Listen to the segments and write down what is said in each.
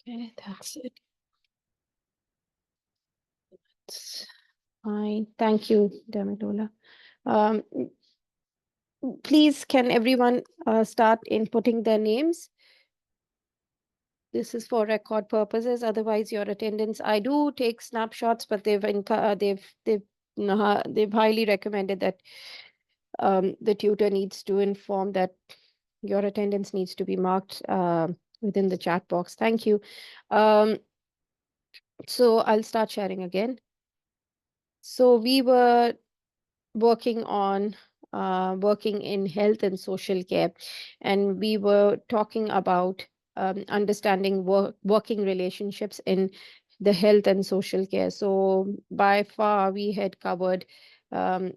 Okay, that's it. That's fine. Thank you, Damitola. Um, please, can everyone start inputting their names? This is for record purposes. Otherwise, your attendance. I do take snapshots, but they've highly recommended that the tutor needs to inform that your attendance needs to be marked within the chat box. Thank you. Um, so I'll start sharing again. So we were working on working in health and social care, and we were talking about understanding working relationships in the health and social care. So by far we had covered um,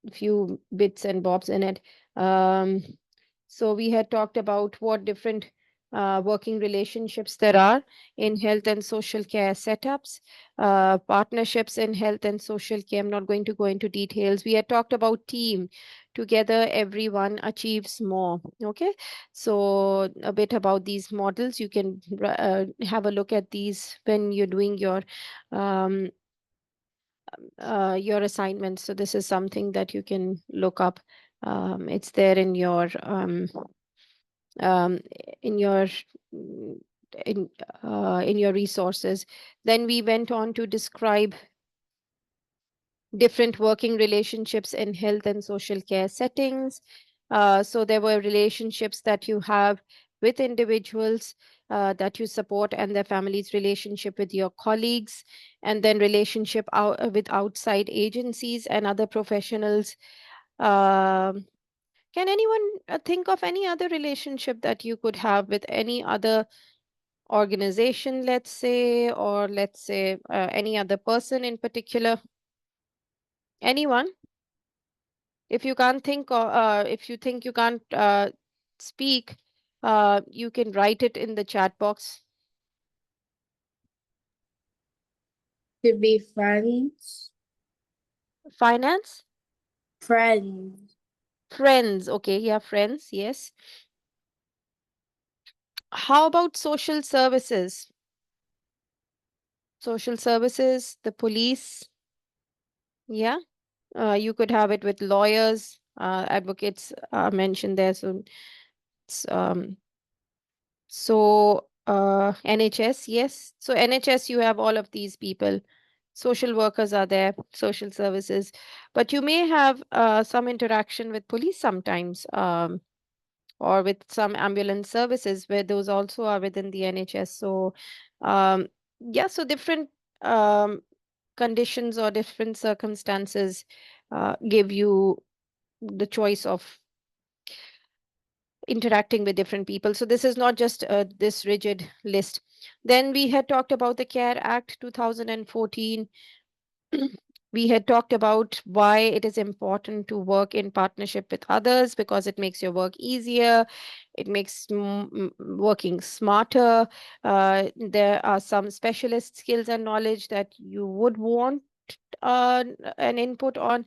a few bits and bobs in it. So we had talked about what different working relationships there are in health and social care setups, partnerships in health and social care. I'm not going to go into details. We had talked about team. Together, everyone achieves more. Okay. So, a bit about these models. You can have a look at these when you're doing um, your assignments. So, this is something that you can look up. It's there um, in your mm, in your resources. Then we went on to describe different working relationships in health and social care settings. So there were relationships that you have with individuals that you support and their families, relationship with your colleagues, and then relationship with outside agencies and other professionals. Um can anyone think of any other relationship that you could have with any other organization, let's say, or let's say any other person in particular? Anyone? If you can't think, or if you think you can't speak, you can write it in the chat box. Could be friends. Finance? Friends. Friends. Okay, yeah, friends. Yes. How about social services? Social services, the police. Yeah. You could have it with lawyers, advocates mentioned there. So it's NHS, yes. So NHS, you have all of these people. Social workers are there, social services, but you may have some interaction with police sometimes, or with some ambulance services where those also are within the NHS. So, um, yeah, so different um, conditions or different circumstances give you the choice of interacting with different people. So this is not just this rigid list. Then we had talked about the Care Act 2014. We had talked about why it is important to work in partnership with others because it makes your work easier, it makes working smarter. There are some specialist skills and knowledge that you would want an input on,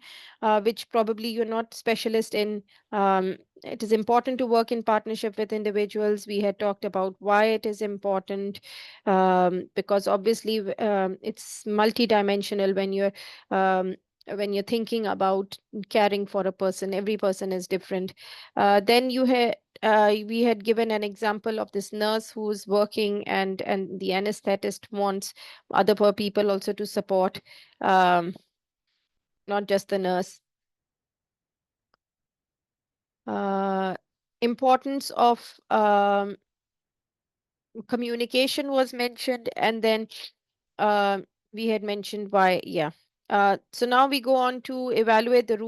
which probably you're not specialist in. It is important to work in partnership with individuals. We had talked about why it is important, because obviously it's multidimensional when you're thinking about caring for a person. Every person is different. Then we had given an example of this nurse who's working, and the anesthetist wants other people also to support, um, not just the nurse. Uh, Importance of communication was mentioned, and then uh, we had mentioned why, yeah. So now we go on to evaluate the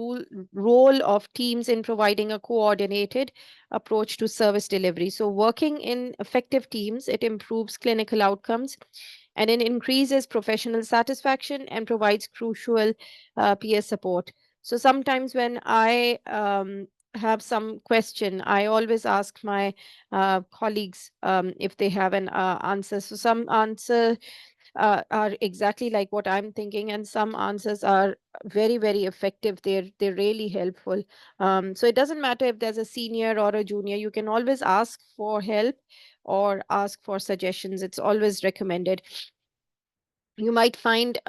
role of teams in providing a coordinated approach to service delivery. So working in effective teams, it improves clinical outcomes, and it increases professional satisfaction and provides crucial peer support. So sometimes when I have some question, I always ask my colleagues if they have an answer. So some answer are exactly like what I'm thinking, and some answers are very, very effective. They're really helpful. So it doesn't matter if there's a senior or a junior. You can always ask for help or ask for suggestions. It's always recommended. You might find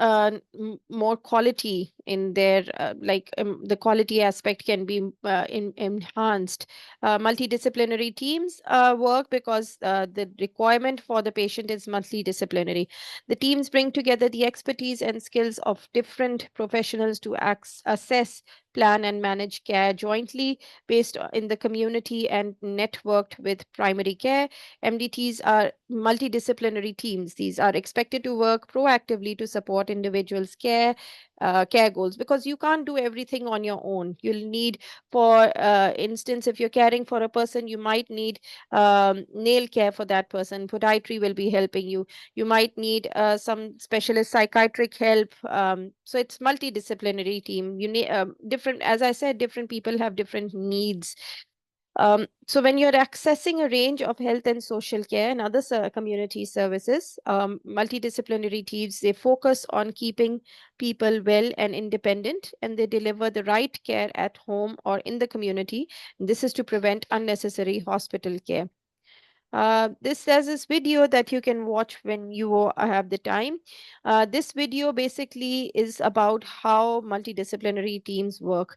more quality in their the quality aspect can be enhanced. Multidisciplinary teams work because the requirement for the patient is multidisciplinary. The teams bring together the expertise and skills of different professionals to assess, plan, and manage care jointly based in the community and networked with primary care. MDTs are multidisciplinary teams. These are expected to work proactively to support individuals' care goals, because you can't do everything on your own. You'll need, for instance, if you're caring for a person, you might need nail care for that person. Podiatry will be helping you. You might need some specialist psychiatric help. So it's multidisciplinary team. You need different, as I said, different people have different needs. So when you're accessing a range of health and social care and other community services, multidisciplinary teams, they focus on keeping people well and independent, and they deliver the right care at home or in the community. This is to prevent unnecessary hospital care. There's this video that you can watch when you have the time. This video basically is about how multidisciplinary teams work.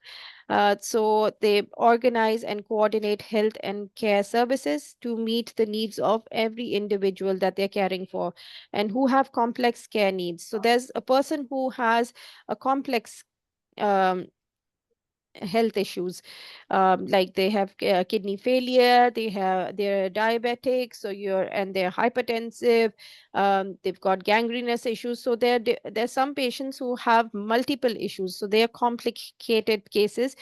So they organize and coordinate health and care services to meet the needs of every individual that they're caring for and who have complex care needs. So there's a person who has a complex um, health issues, like they have kidney failure, they're diabetic, so they're hypertensive, they've got gangrenous issues. So there's some patients who have multiple issues, so they are complicated cases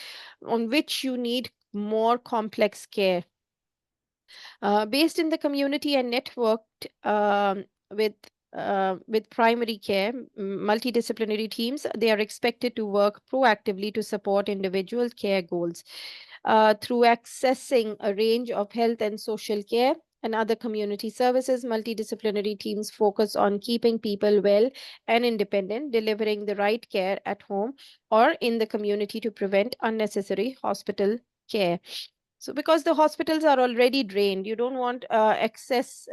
on which you need more complex care. Based in the community and networked with with primary care, multidisciplinary teams, they are expected to work proactively to support individual care goals. Through accessing a range of health and social care and other community services, multidisciplinary teams focus on keeping people well and independent, delivering the right care at home or in the community to prevent unnecessary hospital care. So because the hospitals are already drained, you don't want excess.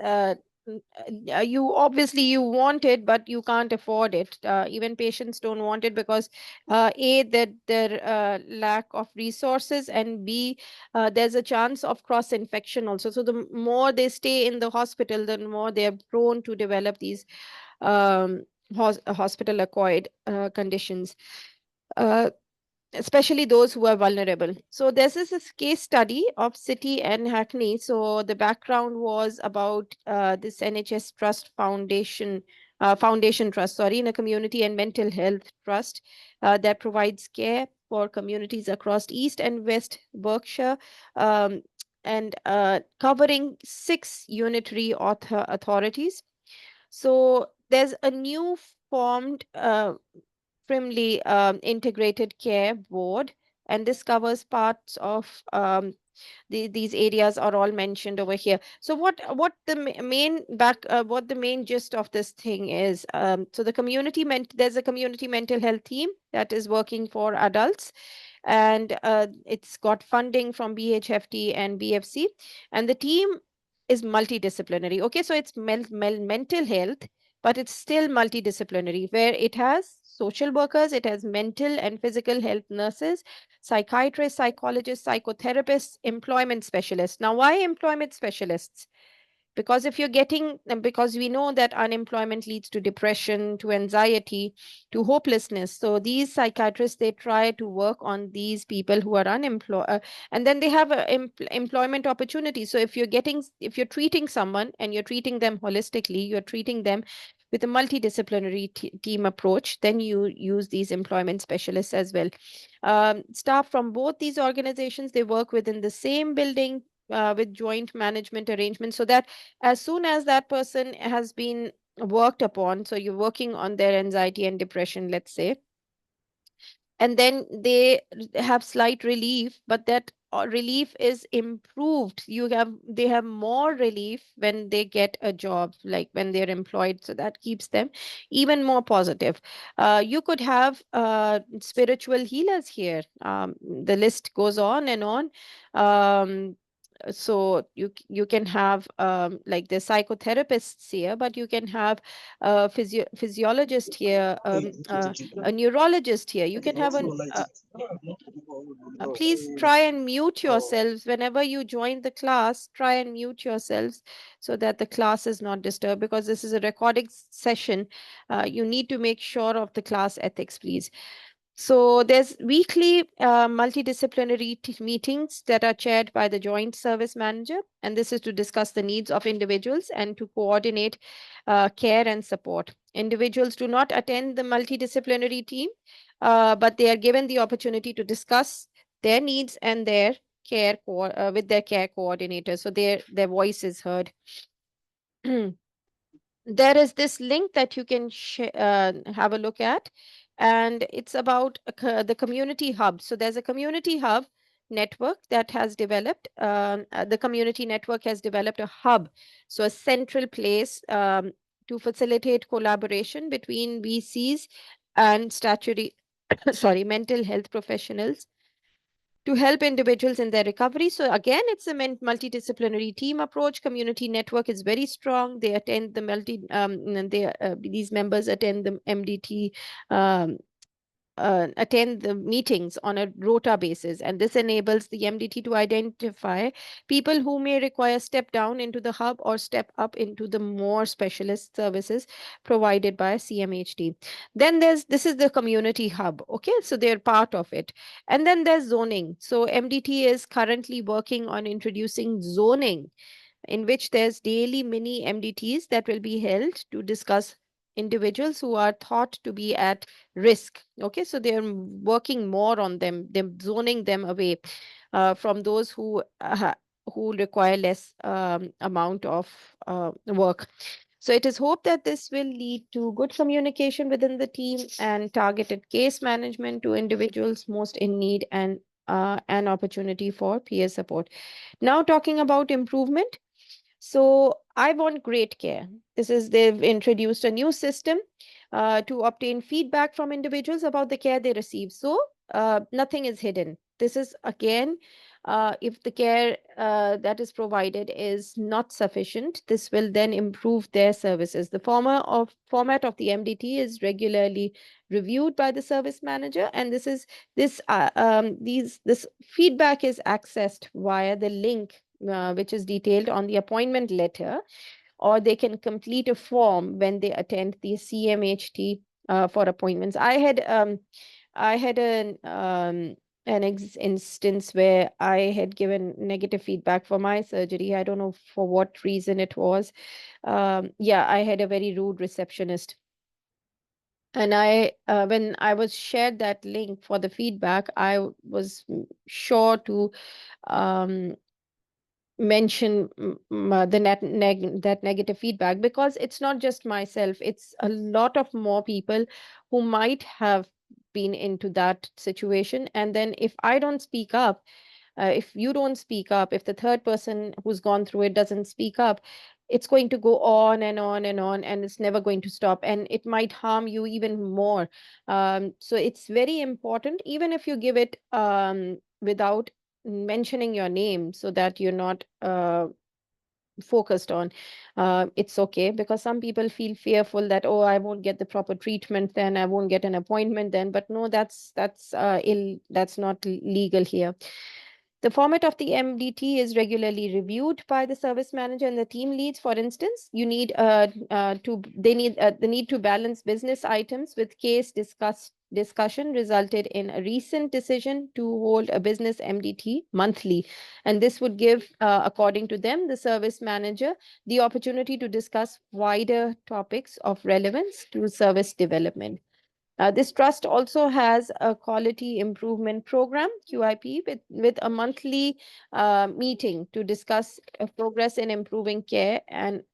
You obviously you want it, but you can't afford it. Even patients don't want it because a that their lack of resources, and b there's a chance of cross infection also. So the more they stay in the hospital, the more they're prone to develop these um, hospital acquired conditions. Uh, Especially those who are vulnerable. So this is a case study of City and Hackney. So the background was about this NHS Trust Foundation Trust, sorry, in a community and mental health trust that provides care for communities across East and West Berkshire, um, and covering 6 unitary authorities. So there's a new formed Primly Integrated Care Board, and this covers parts of these areas are all mentioned over here. So what the main gist of this thing is, so there's a community mental health team that is working for adults, and it's got funding from BHFT and BFC, and the team is multidisciplinary. Okay, so it's mental health, but it's still multidisciplinary, where it has social workers, it has mental and physical health nurses, psychiatrists, psychologists, psychotherapists, employment specialists. Now, why employment specialists? Because if you're getting, because we know that unemployment leads to depression, to anxiety, to hopelessness. So these psychiatrists, they try to work on these people who are unemployed, and then they have employment opportunities. So if you're treating someone and you're treating them holistically, you're treating them with a multidisciplinary team approach, then you use these employment specialists as well. Staff from both these organizations, they work within the same building with joint management arrangements, so that as soon as that person has been worked upon, so you're working on their anxiety and depression, let's say, and then they have slight relief, but that relief is improved. They have more relief when they get a job, like when they're employed, so that keeps them even more positive. You could have spiritual healers here. The list goes on and on. So you can have like the psychotherapists here, but you can have a physiologist here, a neurologist here. You can have please try and mute yourselves whenever you join the class. Try and mute yourselves so that the class is not disturbed, because this is a recording session. You need to make sure of the class ethics, please. So there's weekly multidisciplinary meetings that are chaired by the Joint Service Manager, and this is to discuss the needs of individuals and to coordinate care and support. Individuals do not attend the multidisciplinary team, but they are given the opportunity to discuss their needs and their care with their care coordinator, so their voice is heard. There is this link that you can have a look at, and it's about the community hub. So there's a community hub network that has developed. The community network has developed a hub, so a central place to facilitate collaboration between VCs and statutory, sorry, mental health professionals to help individuals in their recovery. So again, it's a multidisciplinary team approach. Community network is very strong. They attend the these members attend the MDT, attend the meetings on a rota basis, and this enables the MDT to identify people who may require step down into the hub or step up into the more specialist services provided by CMHT. Then this is the community hub. Okay, so they're part of it. And then there's zoning. So MDT is currently working on introducing zoning, in which there's daily mini MDTs that will be held to discuss individuals who are thought to be at risk. Okay, so they're working more on them zoning them away from those who require less amount of work. So it is hoped that this will lead to good communication within the team and targeted case management to individuals most in need, and an opportunity for peer support. Now, talking about improvement. So I want great care. They've introduced a new system to obtain feedback from individuals about the care they receive. So nothing is hidden. This is again, if the care that is provided is not sufficient, this will then improve their services. The format of the MDT is regularly reviewed by the service manager, and this feedback is accessed via the link which is detailed on the appointment letter, or they can complete a form when they attend the CMHT for appointments. I had an instance where I had given negative feedback for my surgery. I don't know for what reason it was. Yeah, I had a very rude receptionist. And when I was shared that link for the feedback, I was sure to um, mention that negative feedback, because it's not just myself, it's a lot of more people who might have been into that situation. And then if I don't speak up, if you don't speak up, if the third person who's gone through it doesn't speak up, it's going to go on and on and on, and it's never going to stop, and it might harm you even more. So it's very important, even if you give it without mentioning your name, so that you're not focused on, it's okay, because some people feel fearful that, oh, I won't get the proper treatment, then I won't get an appointment then. But no, that's not legal here. The format of the MDT is regularly reviewed by the service manager and the team leads. For instance, you need the need to balance business items with case discussion resulted in a recent decision to hold a business MDT monthly. And this would give, according to them, the service manager the opportunity to discuss wider topics of relevance to service development. This trust also has a quality improvement program, QIP, with a monthly meeting to discuss progress in improving care and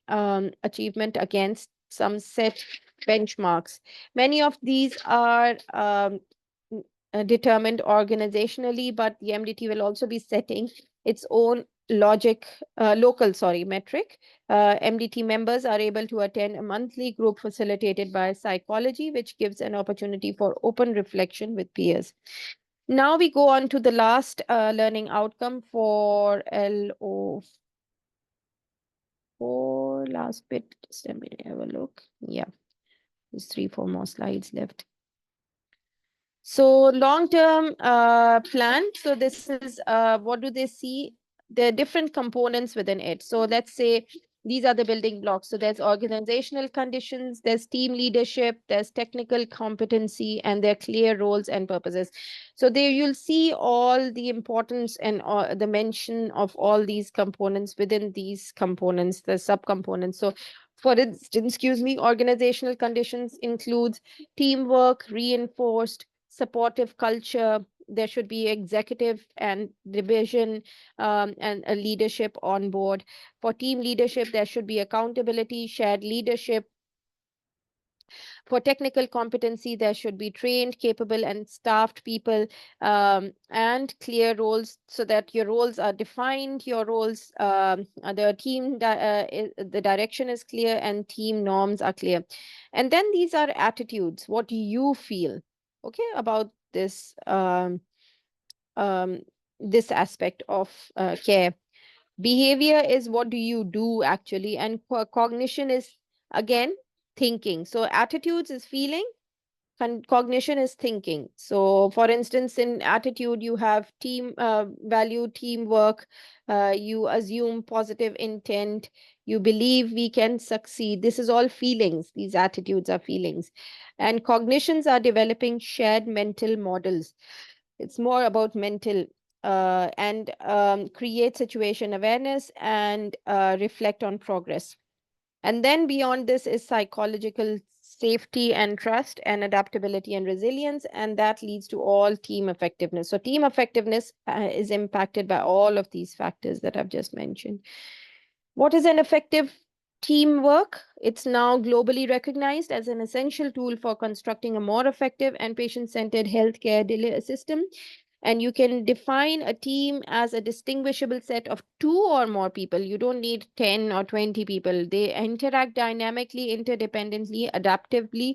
achievement against some set benchmarks. Many of these are determined organizationally, but the MDT will also be setting its own local metric. MDT members are able to attend a monthly group facilitated by psychology, which gives an opportunity for open reflection with peers. Now we go on to the last learning outcome for LO4, last bit. Just let me have a look. Yeah, there's 3-4 more slides left. So long-term plan. So this is what do they see? There are different components within it. So let's say these are the building blocks. So there's organizational conditions, there's team leadership, there's technical competency, and there are clear roles and purposes. So there you'll see all the importance and the mention of all these components within these components, the subcomponents. So for instance, organizational conditions includes teamwork, reinforced, supportive culture. There should be executive and division and a leadership on board. For team leadership, there should be accountability, shared leadership. For technical competency, there should be trained, capable, and staffed people, and clear roles so that your roles are defined, your roles, the team, the direction is clear, and team norms are clear. And then these are attitudes. What do you feel, okay, about um, this aspect of care? Behavior is what do you do actually, and cognition is again thinking. So attitudes is feeling, cognition is thinking. So for instance, in attitude you have team value teamwork, you assume positive intent, you believe we can succeed. This is all feelings. These attitudes are feelings. And cognitions are developing shared mental models. It's more about mental, and create situation awareness and reflect on progress. And then beyond this is psychological safety and trust and adaptability and resilience. And that leads to all team effectiveness. So team effectiveness is impacted by all of these factors that I've just mentioned. What is an effective teamwork? It's now globally recognized as an essential tool for constructing a more effective and patient-centered healthcare system. And you can define a team as a distinguishable set of 2 or more people. You don't need 10 or 20 people. They interact dynamically, interdependently, adaptively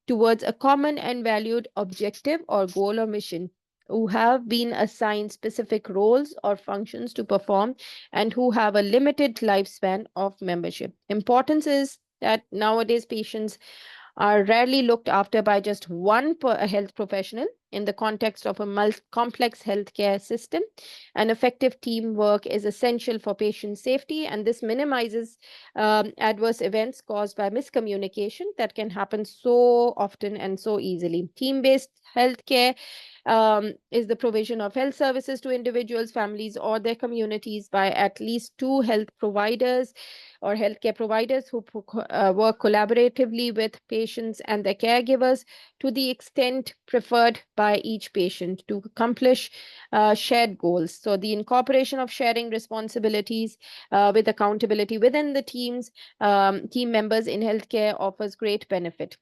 towards a common and valued objective or goal or mission, who have been assigned specific roles or functions to perform, and who have a limited lifespan of membership. Importance is that nowadays patients are rarely looked after by just one health professional in the context of a complex healthcare system. An effective teamwork is essential for patient safety, and this minimizes adverse events caused by miscommunication that can happen so often and so easily. Team-based healthcare is the provision of health services to individuals, families, or their communities by at least 2 health providers or healthcare providers who work collaboratively with patients and their caregivers to the extent preferred by each patient to accomplish shared goals. So the incorporation of sharing responsibilities with accountability within the team members in healthcare offers great benefit.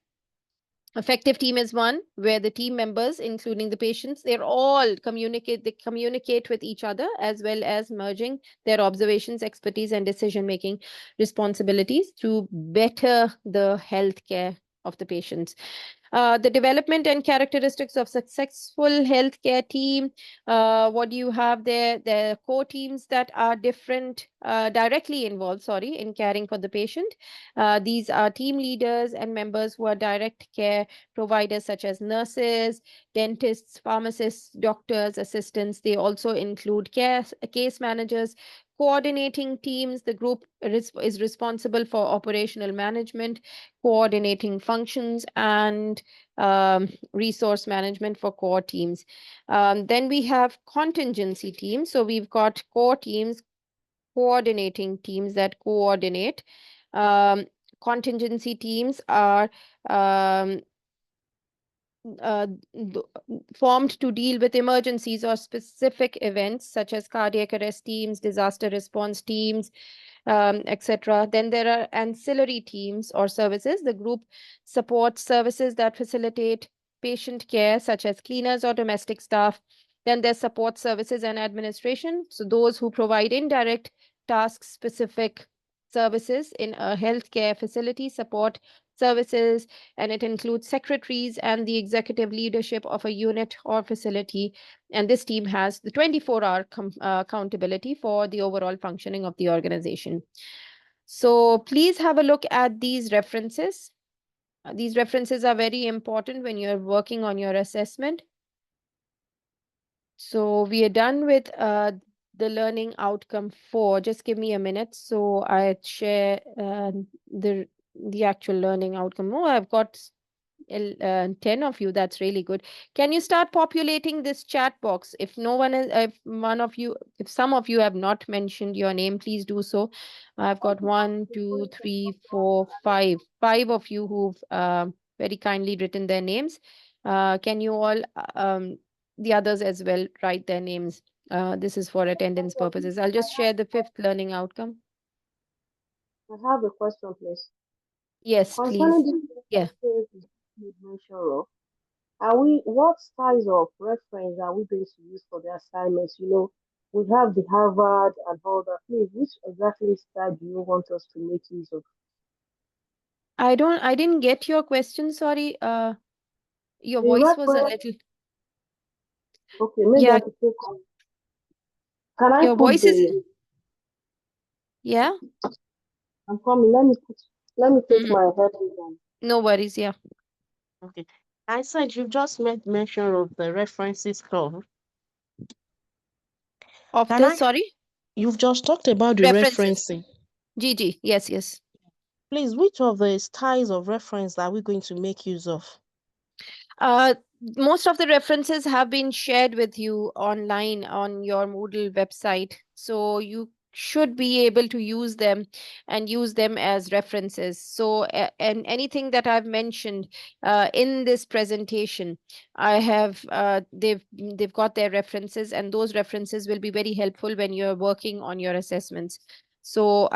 Effective team is one where the team members, including the patients, they communicate with each other, as well as merging their observations, expertise, and decision-making responsibilities to better the healthcare of the patients. The development and characteristics of successful healthcare team. What do you have there? The core teams that are directly involved, in caring for the patient. These are team leaders and members who are direct care providers, such as nurses, dentists, pharmacists, doctors, assistants. They also include case managers, coordinating teams. The group is responsible for operational management, coordinating functions, and resource management for core teams. Then we have contingency teams. So we've got core teams, coordinating teams that coordinate. Um, Contingency teams are um, uh, formed to deal with emergencies or specific events such as cardiac arrest teams, disaster response teams, etc. Then there are ancillary teams or services. The group supports services that facilitate patient care, such as cleaners or domestic staff. Then there's support services and administration. So those who provide indirect task-specific services in a healthcare facility, support services, and it includes secretaries and the executive leadership of a unit or facility. And this team has the 24-hour accountability for the overall functioning of the organization. So please have a look at these references. These references are very important when you're working on your assessment. So we are done with the learning outcome 4. Just give me a minute. So I share the actual learning outcome. Oh, I've got 10 of you. That's really good. Can you start populating this chat box? If no one is, if some of you have not mentioned your name, please do so. I've got 1, 2, 3, 4, 5. 5 of you who've very kindly written their names. Can you all, the others as well, write their names? This is for attendance purposes. I'll just share the 5th learning outcome. I have a question, please. Yes, Concerning please. the Yeah. references you mentioned, what styles of reference are we going to use for the assignments? We have the Harvard and all that. Please, which exactly style do you want us to make use of? I didn't get your question. Sorry. Your The voice was a reference, little, okay, maybe yeah, I should take. Can I your put voice is, the? yeah. I'm coming. Let me take Mhm. my headphones on. No worries, yeah. Okay. I said you just made mention of the references club. Of Can this, I? sorry, You've just talked about the references. referencing. GG, yes, yes. Please, which of the styles of reference are we going to make use of? Uh, Most of the references have been shared with you online on your Moodle website. So you should be able to use them and use them as references. So, and anything that I've mentioned in this presentation, I have, they've got their references, and those references will be very helpful when you're working on your assessments. So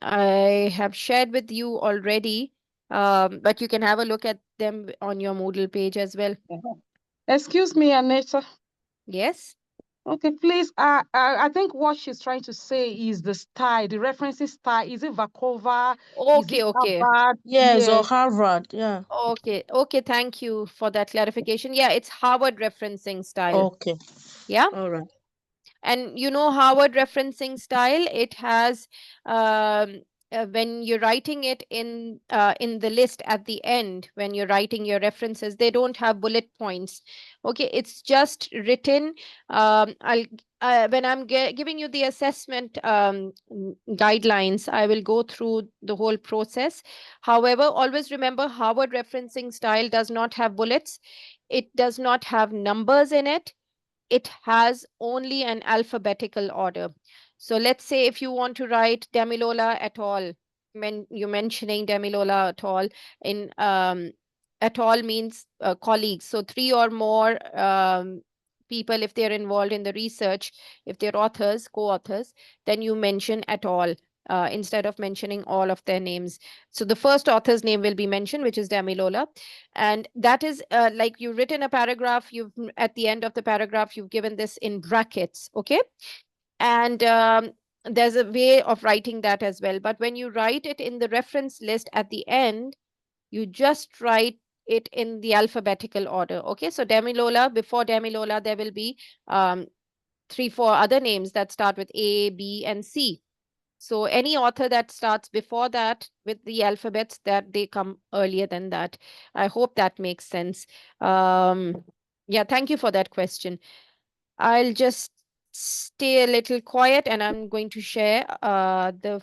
I have shared with you already, but you can have a look at them on your Moodle page as well. Excuse me, Aneta. Yes. Okay, please. I think what she's trying to say is the style, the referencing style. Is it Vakova? Is Okay, it okay. Harvard? Yes, or Yes. Harvard. Yeah. Okay, okay. Thank you for that clarification. Yeah, it's Harvard referencing style. Okay. Yeah. All right. And you know, Harvard referencing style, it has when you're writing it in the list at the end, when you're writing your references, they don't have bullet points. Okay, it's just written. I'll When I'm giving you the assessment guidelines, I will go through the whole process. However, always remember, Harvard referencing style does not have bullets. It does not have numbers in it. It has only an alphabetical order. So let's say if you want to write Damilola et al., you're mentioning Damilola et al. In et al. Means colleagues. So three or more people, if they're involved in the research, if they're authors, co-authors, then you mention et al. Instead of mentioning all of their names. So the first author's name will be mentioned, which is Damilola, and that is like you've written a paragraph, you've at the end of the paragraph you've given this in brackets. Okay, and there's a way of writing that as well, but when you write it in the reference list at the end, you just write it in the alphabetical order. Okay, so Damilola, before Damilola there will be 3 4 other names that start with A, B, and C. So any author that starts before that with the alphabets, that they come earlier than that. I hope that makes sense. Yeah, thank you for that question. I'll just stay a little quiet and I'm going to share the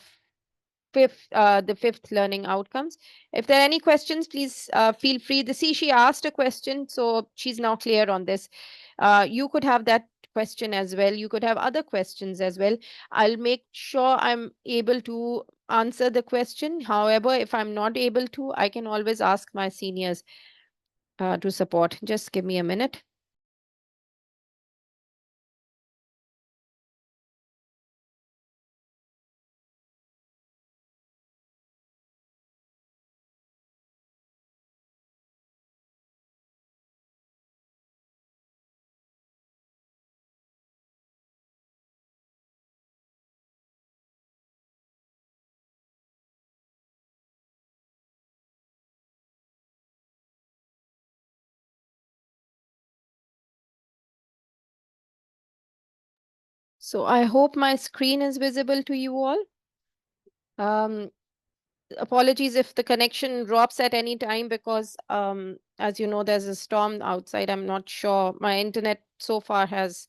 fifth learning outcomes. If there are any questions, please feel free. She asked a question, so she's now clear on this. You could have that question as well. You could have other questions as well. I'll make sure I'm able to answer the question. However, if I'm not able to, I can always ask my seniors to support. Just give me a minute. So I hope my screen is visible to you all. Apologies if the connection drops at any time because, as you know, there's a storm outside. I'm not sure. My internet so far has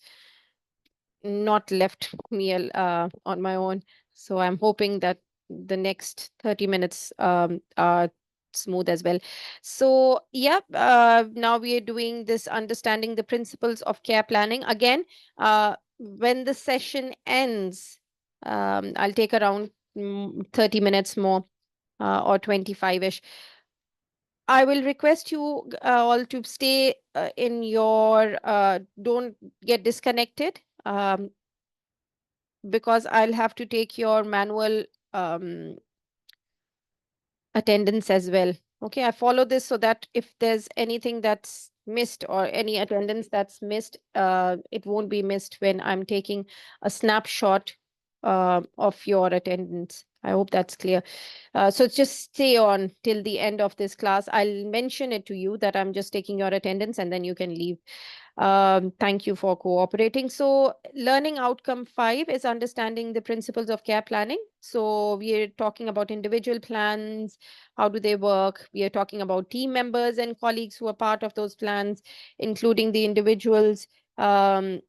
not left me on my own. So I'm hoping that the next 30 minutes are smooth as well. So, yeah, now we are doing this understanding the principles of care planning. Again, when the session ends, I'll take around 30 minutes more or 25-ish. I will request you all to stay in your, don't get disconnected. Because I'll have to take your manual um, attendance as well. Okay, I follow this so that if there's anything that's missed or any attendance that's missed, it won't be missed when I'm taking a snapshot of your attendance. I hope that's clear. So just stay on till the end of this class. I'll mention it to you that I'm just taking your attendance and then you can leave. Thank you for cooperating. So, learning outcome 5 is understanding the principles of care planning. So, we are talking about individual plans. How do they work? We are talking about team members and colleagues who are part of those plans, including the individuals. And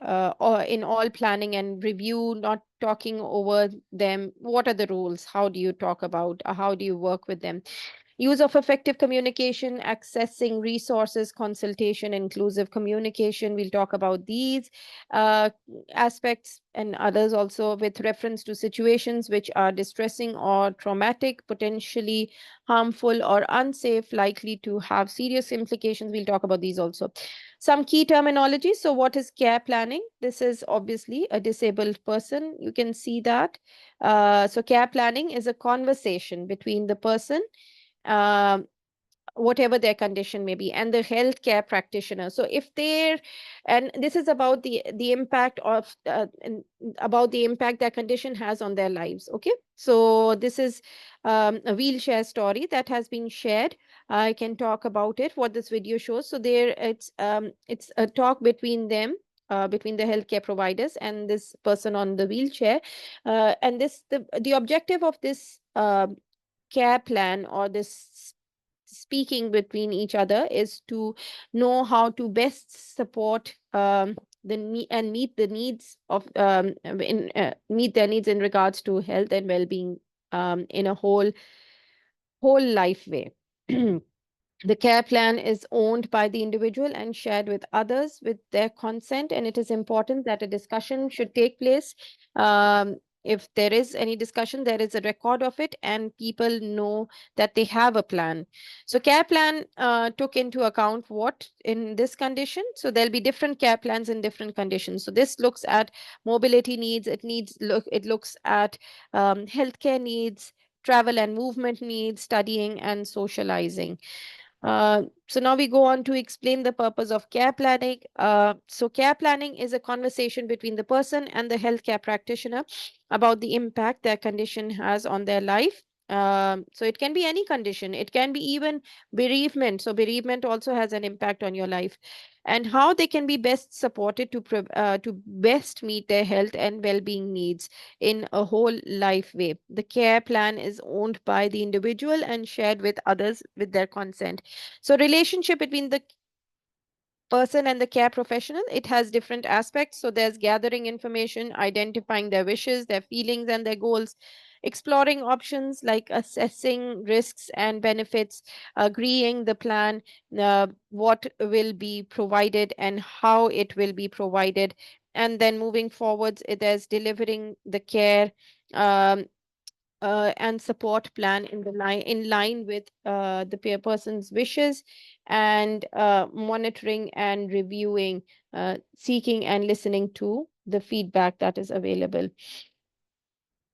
or in all planning and review, not talking over them. What are the rules? How do you talk about? How do you work with them? Use of effective communication, accessing resources, consultation, inclusive communication. We'll talk about these uh, aspects and others also with reference to situations which are distressing or traumatic, potentially harmful or unsafe, likely to have serious implications. We'll talk about these also. Some key terminology. So, what is care planning? This is obviously a disabled person. You can see that. So, care planning is a conversation between the person, um, whatever their condition may be, and the healthcare practitioner. So if they're, and this is about the impact of about the impact that condition has on their lives. Okay, so this is a wheelchair story that has been shared. I can talk about it, what this video shows. So there, it's a talk between them, between the healthcare providers and this person on the wheelchair, and this the objective of this care plan or this speaking between each other is to know how to best support and meet the needs of meet their needs in regards to health and well-being in a whole life way. The care plan is owned by the individual and shared with others with their consent, and it is important that a discussion should take place. If there is any discussion, there is a record of it, and people know that they have a plan. So, care plan took into account what in this condition. So, there'll be different care plans in different conditions. So, this looks at mobility needs. It looks at healthcare needs, travel and movement needs, studying and socializing. So now we go on to explain the purpose of care planning. So care planning is a conversation between the person and the healthcare practitioner about the impact their condition has on their life. So it can be any condition. It can be even bereavement. So bereavement also has an impact on your life, and how they can be best supported to best meet their health and well-being needs in a whole life way. The care plan is owned by the individual and shared with others with their consent. So relationship between the person and the care professional, it has different aspects. So there's gathering information, identifying their wishes, their feelings, and their goals, exploring options like assessing risks and benefits, agreeing the plan, what will be provided and how it will be provided, and then moving forwards, there's delivering the care. And support plan in line with the peer person's wishes, and monitoring and reviewing, seeking and listening to the feedback that is available.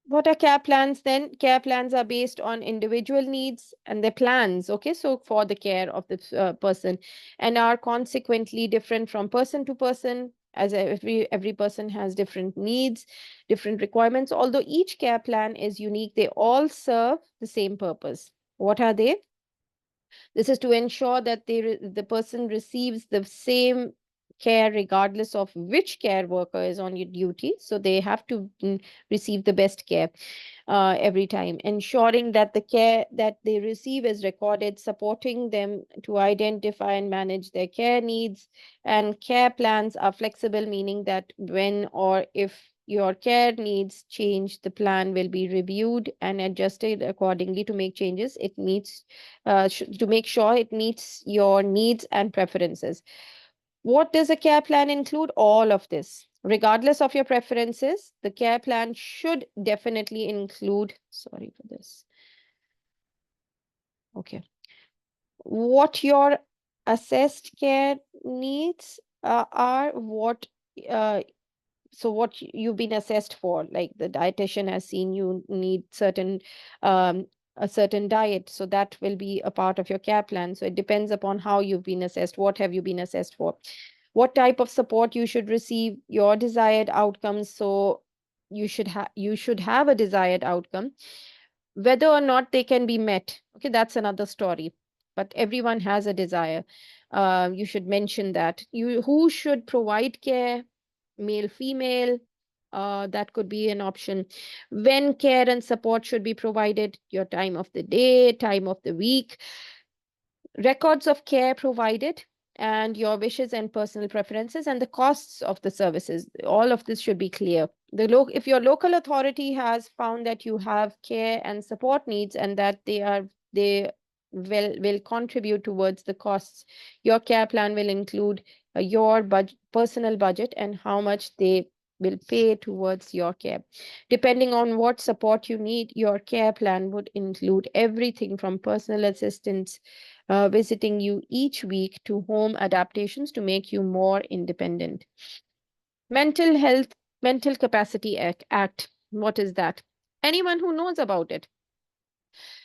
What are care plans then? Care plans are based on individual needs and their plans, okay, so for the care of the person, and are consequently different from person to person, as every person has different needs, different requirements. Although each care plan is unique, they all serve the same purpose. What are they? This is to ensure that the person receives the same care regardless of which care worker is on your duty. So they have to receive the best care every time, ensuring that the care that they receive is recorded, supporting them to identify and manage their care needs. And care plans are flexible, meaning that when or if your care needs change, the plan will be reviewed and adjusted accordingly to make changes. It meets to make sure it meets your needs and preferences. What does a care plan include? All of this. Regardless of your preferences, the care plan should definitely include, sorry for this. Okay. What your assessed care needs are, so what you've been assessed for, like the dietitian has seen you need um, a certain diet, so that will be a part of your care plan. So it depends upon how you've been assessed, what have you been assessed for, what type of support you should receive, your desired outcomes. So you should have a desired outcome. Whether or not they can be met, okay, that's another story, but everyone has a desire. You should mention that. Who should provide care, male, female, that could be an option. When care and support should be provided, your time of the day, time of the week, records of care provided, and your wishes and personal preferences, and the costs of the services. All of this should be clear. If your local authority has found that you have care and support needs and that they will contribute towards the costs, your care plan will include your personal budget and how much they will pay towards your care. Depending on what support you need, your care plan would include everything from personal assistance, visiting you each week, to home adaptations to make you more independent. Mental Health, Mental Capacity Act. What is that? Anyone who knows about it?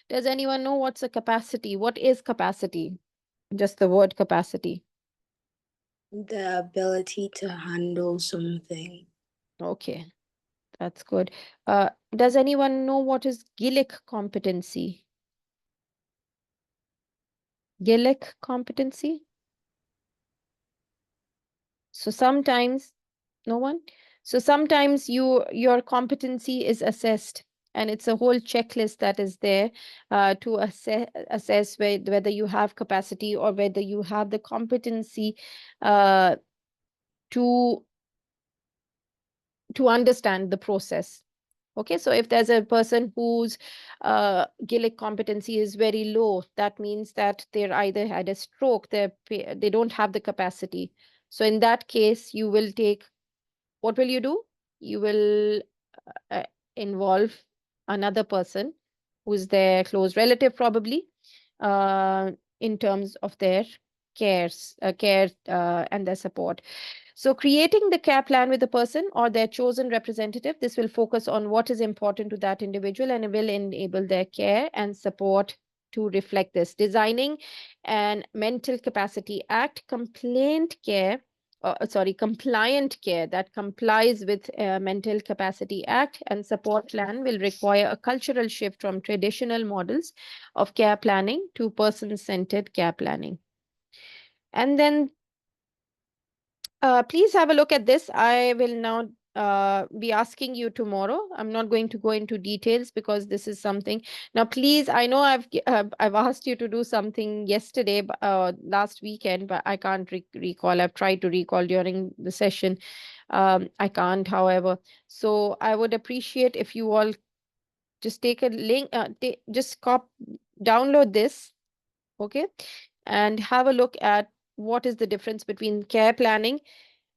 Does anyone know what's a capacity? What is capacity? Just the word capacity. The ability to handle something. Okay, that's good. Does anyone know what is Gillick competency? Gillick competency? So sometimes, no one? So sometimes your competency is assessed, and it's a whole checklist that is there to assess whether you have capacity or whether you have the competency uh, to understand the process. Okay, so if there's a person whose Gillick competency is very low, that means that they're either had a stroke, they don't have the capacity. So in that case, you will take, what will you do? You will uh, involve another person who's their close relative, probably, uh, in terms of their care and their support. So creating the care plan with the person or their chosen representative, this will focus on what is important to that individual and it will enable their care and support to reflect this. Designing an Mental Capacity Act compliant care that complies with Mental Capacity Act and support plan will require a cultural shift from traditional models of care planning to person-centered care planning. And then please have a look at this. I will now be asking you tomorrow. I'm not going to go into details because this is something. Now, please, I know I've asked you to do something yesterday, last weekend, but I can't recall. I've tried to recall during the session. I can't, however. So I would appreciate if you all just take a link, just download this, okay, and have a look at what is the difference between care planning,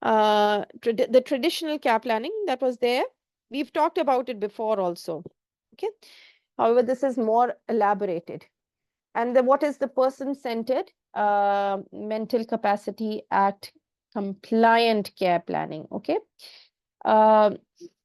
the traditional care planning that was there. We've talked about it before also. Okay. However, this is more elaborated. And what is the person-centered Mental Capacity Act compliant care planning? Okay. Uh,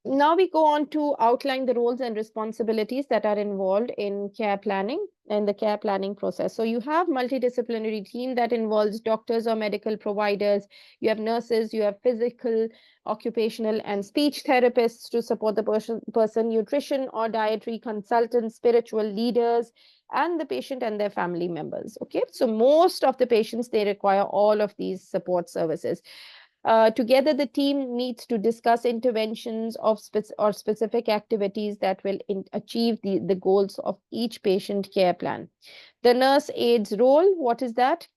Now we go on to outline the roles and responsibilities that are involved in care planning and the care planning process. So you have multidisciplinary team that involves doctors or medical providers. You have nurses, you have physical, occupational, and speech therapists to support the person, nutrition or dietary consultants, spiritual leaders, and the patient and their family members. Okay, so most of the patients, they require all of these support services. Together, the team meets to discuss interventions of specific activities that will achieve the goals of each patient care plan. The nurse aide's role, what is that?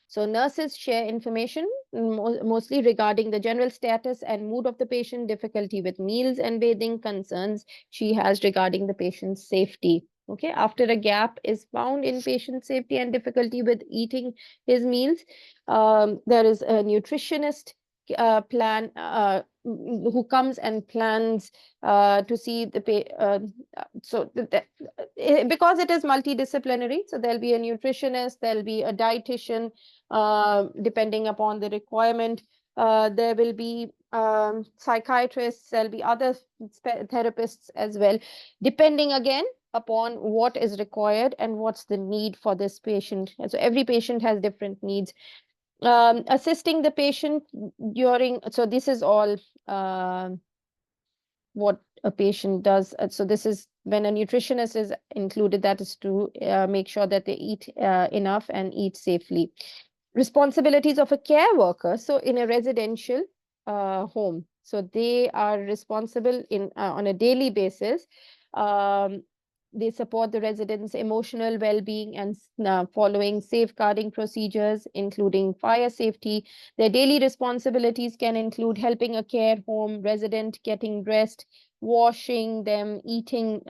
So nurses share information mostly regarding the general status and mood of the patient, difficulty with meals and bathing, concerns she has regarding the patient's safety. Okay, after a gap is found in patient safety and difficulty with eating his meals, there is a nutritionist who comes and plans to see the because it is multidisciplinary, so there'll be a nutritionist, there'll be a dietitian, depending upon the requirement. There will be psychiatrists, there'll be other therapists as well, depending again upon what is required and what's the need for this patient. And so every patient has different needs. Assisting the patient during, so this is all what a patient does. So this is when a nutritionist is included, that is to make sure that they eat enough and eat safely. Responsibilities of a care worker. So in a residential home, so they are responsible on a daily basis. They support the residents' emotional well-being and following safeguarding procedures, including fire safety. Their daily responsibilities can include helping a care home resident getting dressed, washing them, helping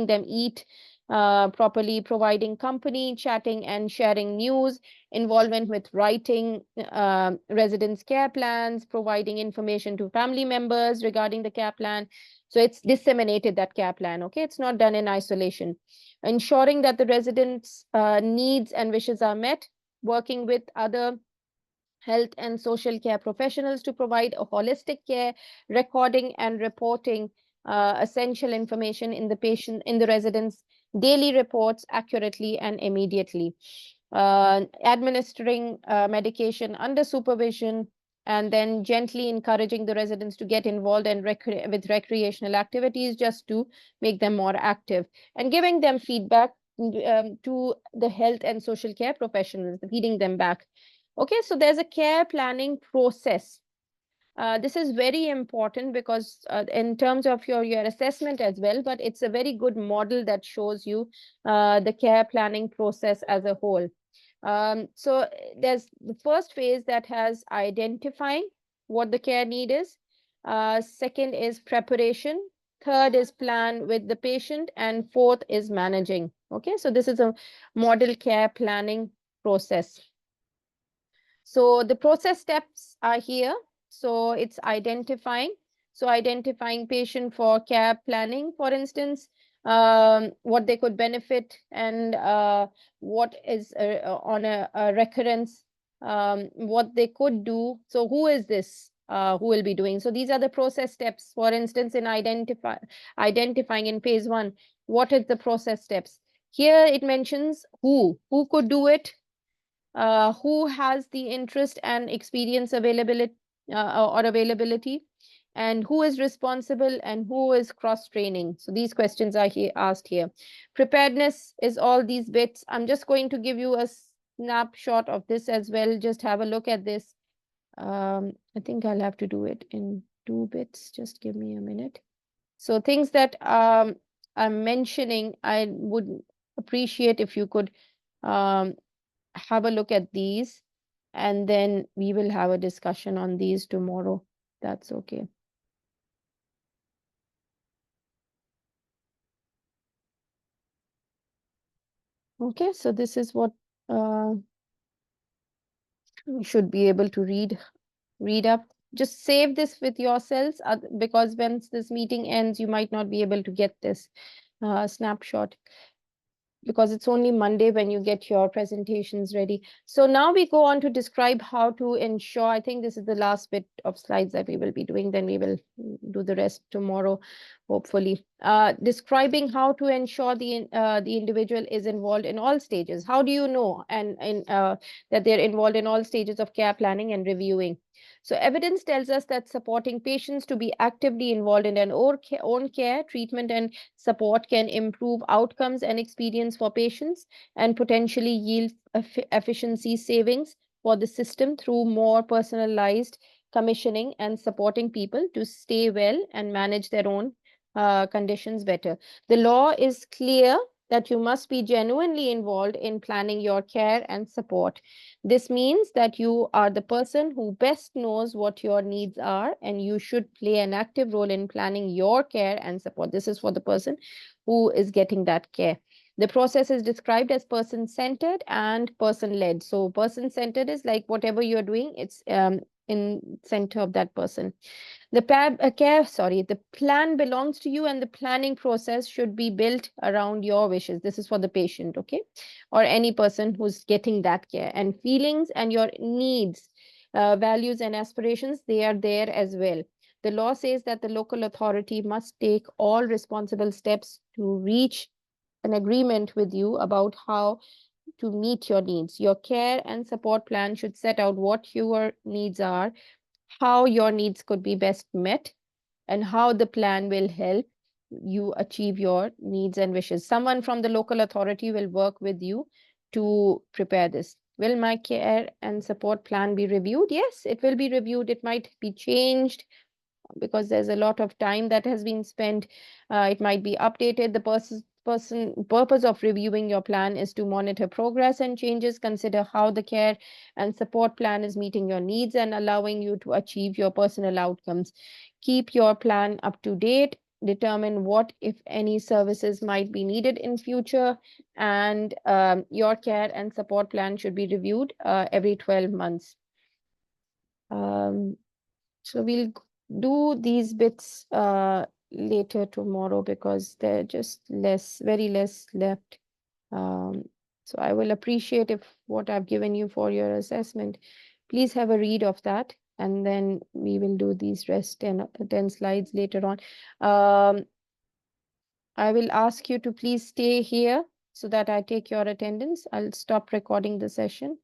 them eat properly, providing company, chatting and sharing news, involvement with writing residents' care plans, providing information to family members regarding the care plan. So it's disseminated, that care plan, okay? It's not done in isolation. Ensuring that the residents' needs and wishes are met, working with other health and social care professionals to provide a holistic care, recording and reporting essential information in the residents' daily reports accurately and immediately. Administering medication under supervision, and then gently encouraging the residents to get involved and with recreational activities just to make them more active, and giving them feedback to the health and social care professionals, feeding them back. Okay, so there's a care planning process. This is very important because in terms of your assessment as well, but it's a very good model that shows you the care planning process as a whole. So there's the first phase that has identifying what the care need is. Second is preparation. Third is plan with the patient. And fourth is managing. Okay, so this is a model care planning process. So the process steps are here. So it's identifying. So identifying patient for care planning, for instance, what they could benefit and what is on a recurrence, what they could do. So who is this? Who will be doing? So these are the process steps. For instance, in identifying in phase 1, what is the process steps? Here it mentions who could do it, who has the interest and experience availability and who is responsible and who is cross-training. So these questions are asked here. Preparedness is all these bits. I'm just going to give you a snapshot of this as well. Just have a look at this. I think I'll have to do it in 2 bits. Just give me a minute. So things that I'm mentioning, I would appreciate if you could have a look at these, and then we will have a discussion on these tomorrow. That's okay. Okay, so this is what you should be able to read up. Just save this with yourselves because when this meeting ends, you might not be able to get this snapshot, because it's only Monday when you get your presentations ready. So now we go on to describe how to ensure. I think this is the last bit of slides that we will be doing. Then we will do the rest tomorrow, hopefully. Describing how to ensure the individual is involved in all stages. How do you know that they're involved in all stages of care planning and reviewing? So evidence tells us that supporting patients to be actively involved in their own care, treatment, and support can improve outcomes and experience for patients and potentially yield efficiency savings for the system through more personalized commissioning and supporting people to stay well and manage their own conditions better. The law is clear that you must be genuinely involved in planning your care and support. This means that you are the person who best knows what your needs are, and you should play an active role in planning your care and support. This is for the person who is getting that care. The process is described as person-centered and person-led. So person-centered is like whatever you're doing, it's in center of that person. The the plan belongs to you, and the planning process should be built around your wishes. This is for the patient, okay, or any person who's getting that care. And feelings and your needs, values, and aspirations, they are there as well. The law says that the local authority must take all responsible steps to reach an agreement with you about how to meet your needs. Your care and support plan should set out what your needs are, how your needs could be best met, and how the plan will help you achieve your needs and wishes. Someone from the local authority will work with you to prepare this. Will my care and support plan be reviewed? Yes, it will be reviewed. It might be changed because there's a lot of time that has been spent. It might be updated. The purpose of reviewing your plan is to monitor progress and changes, consider how the care and support plan is meeting your needs and allowing you to achieve your personal outcomes. Keep your plan up to date, determine what, if any, services might be needed in future, and your care and support plan should be reviewed every 12 months. So we'll do these bits later tomorrow because they're just very less left. So I will appreciate if what I've given you for your assessment, please have a read of that, and then we will do these rest 10 slides later on. I will ask you to please stay here so that I take your attendance. I'll stop recording the session.